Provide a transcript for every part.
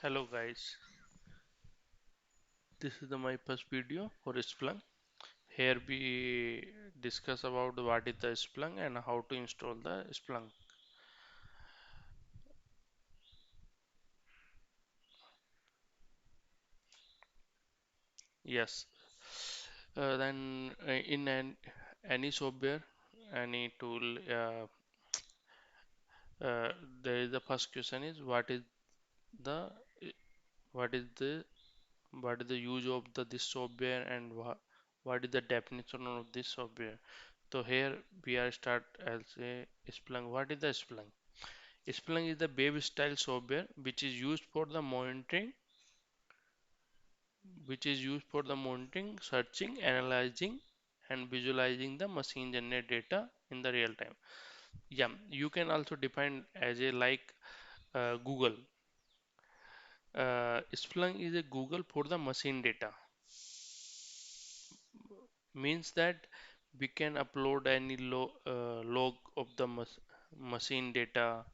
Hello guys, this is my first video for Splunk. Here we discuss about what is the Splunk and how to install the Splunk. Yes, then in any software, any tool, uh, there is the first question is the what is the what is the use of this software and what is the definition of this software. So here we are start as a Splunk. What is the Splunk? Splunk is the web style software which is used for the monitoring, searching, analyzing, and visualizing the machine generated data in the real time. Yeah, you can also define as a like Google. Splunk is a Google for the machine data. Means that we can upload any log of the machine data,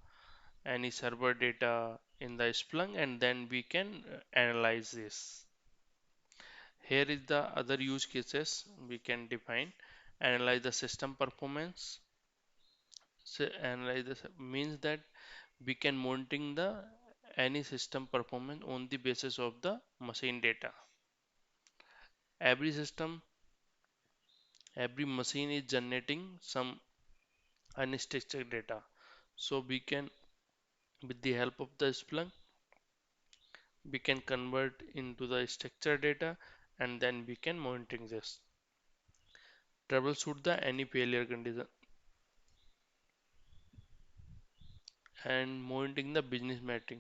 any server data in the Splunk, and then we can analyze this. Here is the other use cases we can define. Analyze the system performance. So analyze this means that we can monitoring the any system performance on the basis of the machine data. Every system, every machine is generating some unstructured data. So we can, with the help of the Splunk, we can convert into the structured data and then we can monitoring this. Troubleshoot the any failure condition and monitoring the business metric.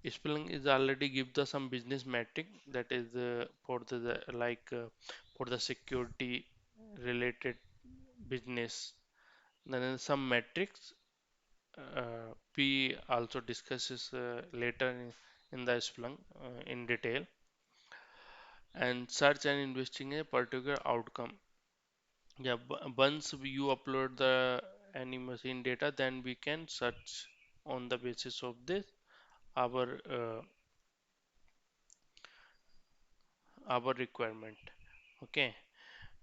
Splunk is already give the some business metric that is for for the security related business. Then some metrics we also discusses later in the Splunk in detail, and search and investing a particular outcome. Yeah, once you upload the any machine data, then we can search on the basis of this our our requirement. Okay,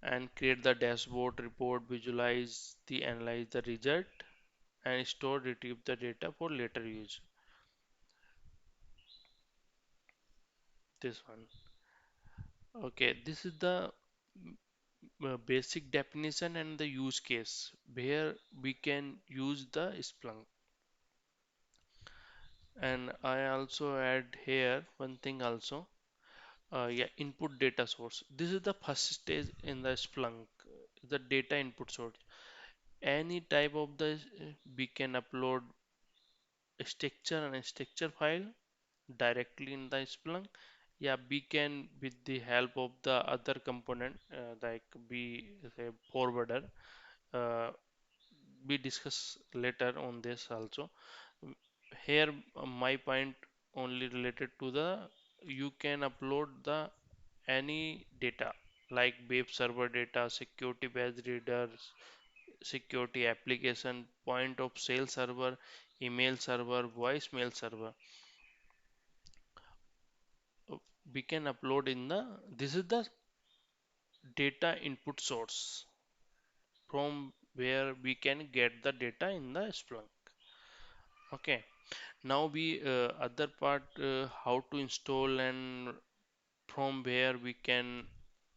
and create the dashboard report, visualize the analyze the result, and store retrieve the data for later use. This one. Okay, this is the basic definition and the use case where we can use the Splunk. And I also add here one thing also. Yeah, input data source. This is the first stage in the Splunk, the data input source. Any type of the we can upload a structure and a structure file directly in the Splunk. Yeah, we can with the help of the other component like we say forwarder. Uh, we discuss later on this also. Here my point only related to the you can upload the any data like web server data, security badge readers, security application, point of sale server, email server, voicemail server. Uh, We can upload in the this is the data input source from where we can get the data in the Splunk. Okay. Now we other part how to install and from where we can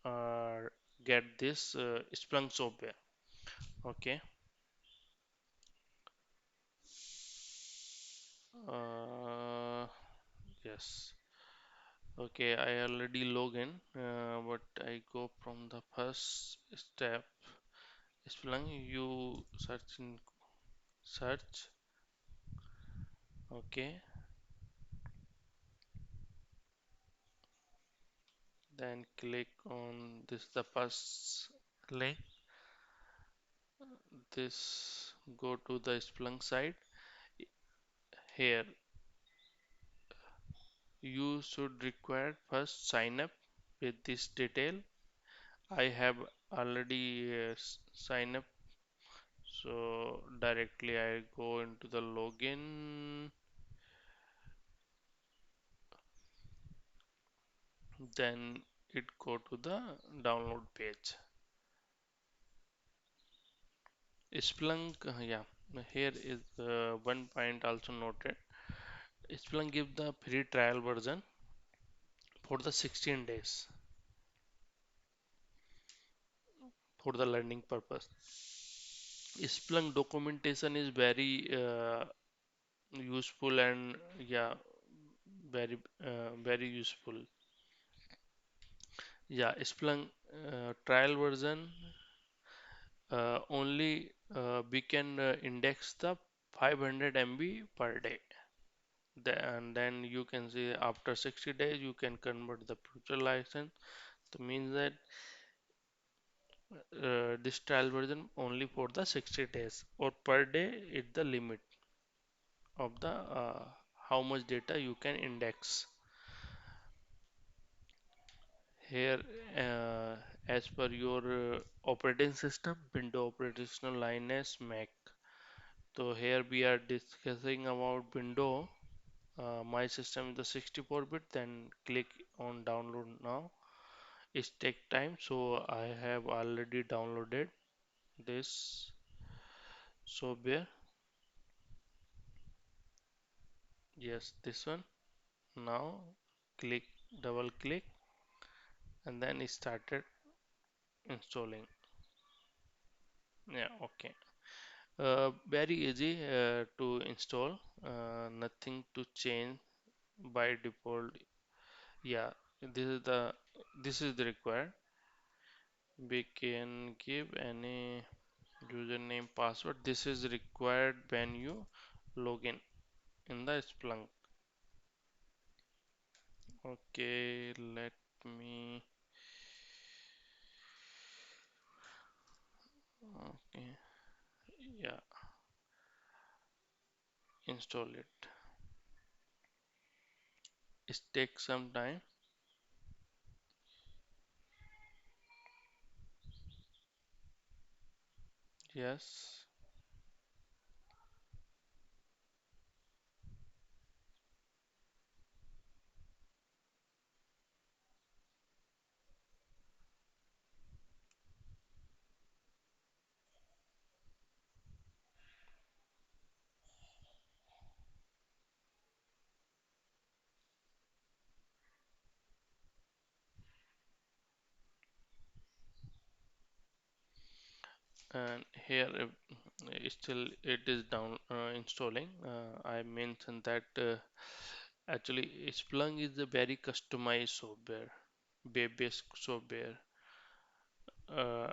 uh, get this Splunk software. Okay. Uh, yes. Okay, I already log in, but I go from the first step. Splunk, you search in search. Okay, then click on this the first link. This go to the Splunk site. Here you should require first sign up with this detail. I have already sign up, so directly I go into the login. then it go to the download page. Splunk, yeah, here is one point also noted. Splunk give the free trial version for the 16 days for the learning purpose. Splunk documentation is very useful and yeah, very useful. Yeah, Splunk trial version only we can index the 500 MB per day. And then you can see after 60 days you can convert the future license. That means that this trial version only for the 60 days or per day is the limit of the how much data you can index. Here, as per your operating system, Windows operational Linux, Mac. So here we are discussing about Windows. My system is the 64-bit. Then click on download now. It take time, so I have already downloaded this software. Yes, this one. Now click, double click, and then it started installing. Yeah, okay. Very easy to install, nothing to change by default. Yeah, this is the required. We can give any username password. This is required when you log in the Splunk. Okay, let me. Okay, yeah, install it. It takes some time. Yes. And here still it is down installing. I mentioned that actually Splunk is a very customized software, web-based software. uh,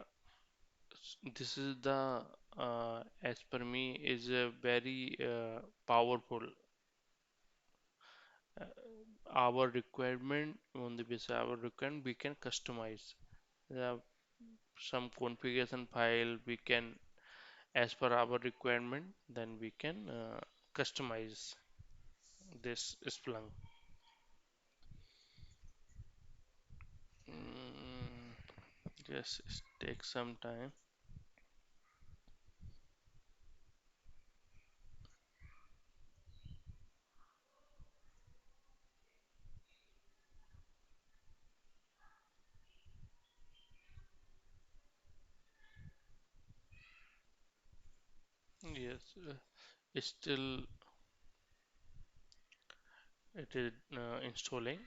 this is the as per me is a very powerful. uh, our requirement, on the basis of our requirement we can customize some configuration file we can, as per our requirement, then we can customize this Splunk. Mm, yes, it takes some time. Yes, it's still it is installing.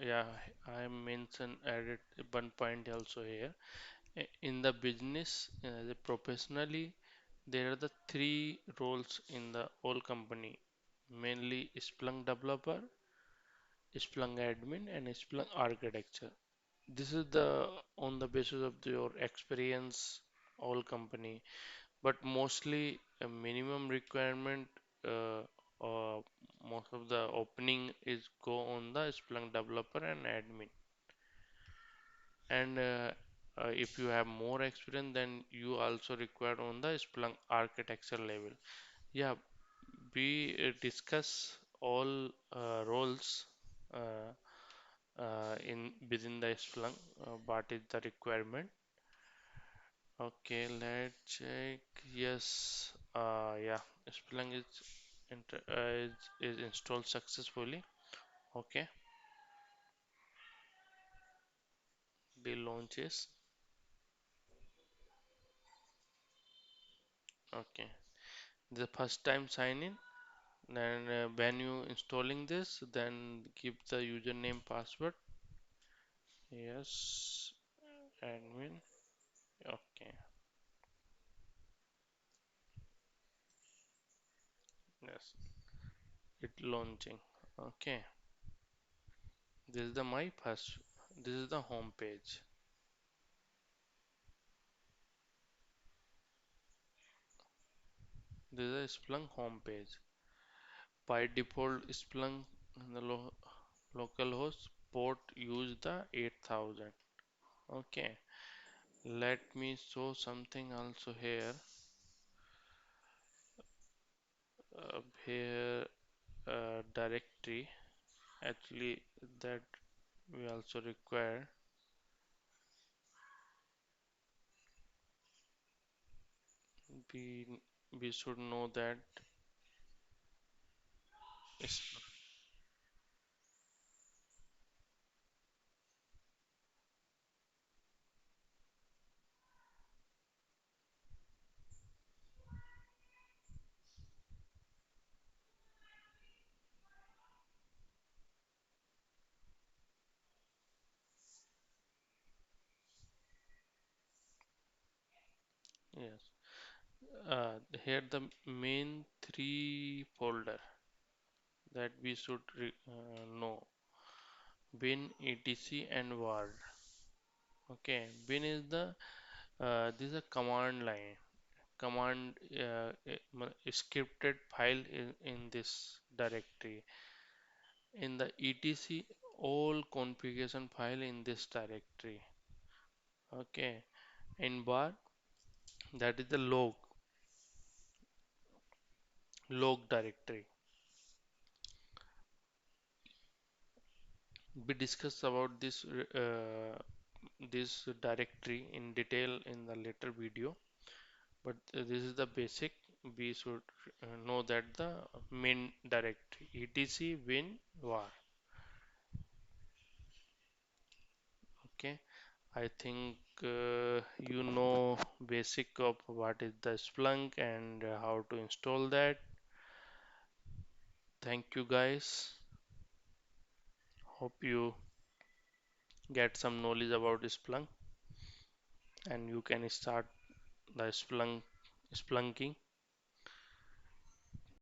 Yeah, I mentioned added one point also here. In the business, the professionally, there are the three roles in the whole company, mainly Splunk developer, Splunk admin, and Splunk architecture. This is the on the basis of your experience, all company, but mostly a minimum requirement. Uh, Most of the opening is go on the Splunk developer and admin, and if you have more experience, then you also require on the Splunk architecture level. Yeah, we discuss all roles uh, in within the Splunk. What is the requirement? Okay, let's check. Yes, yeah, Splunk is installed successfully. Okay, the launches. Okay, the first time sign in. Then when you installing this, then give the username password. Yes, admin. Okay, yes, it launching. Okay, this is the my first. This is the home page. This is a Splunk home page. By default, Splunk in the local host port use the 8000. Okay, let me show something also here. Here directory actually that we also require. We we should know that is yes. Here the main three folder that we should know: bin, etc, and var. Okay, bin is the this is a command line, command scripted file in this directory. In the etc, all configuration file in this directory. Okay, in var, that is the log directory. We discuss about this directory in detail in the later video, but this is the basic. We should know that the main directory etc win var. Okay, I think you know basic of what is the Splunk and how to install that. Thank you guys. Hope you get some knowledge about Splunk and you can start the Splunking.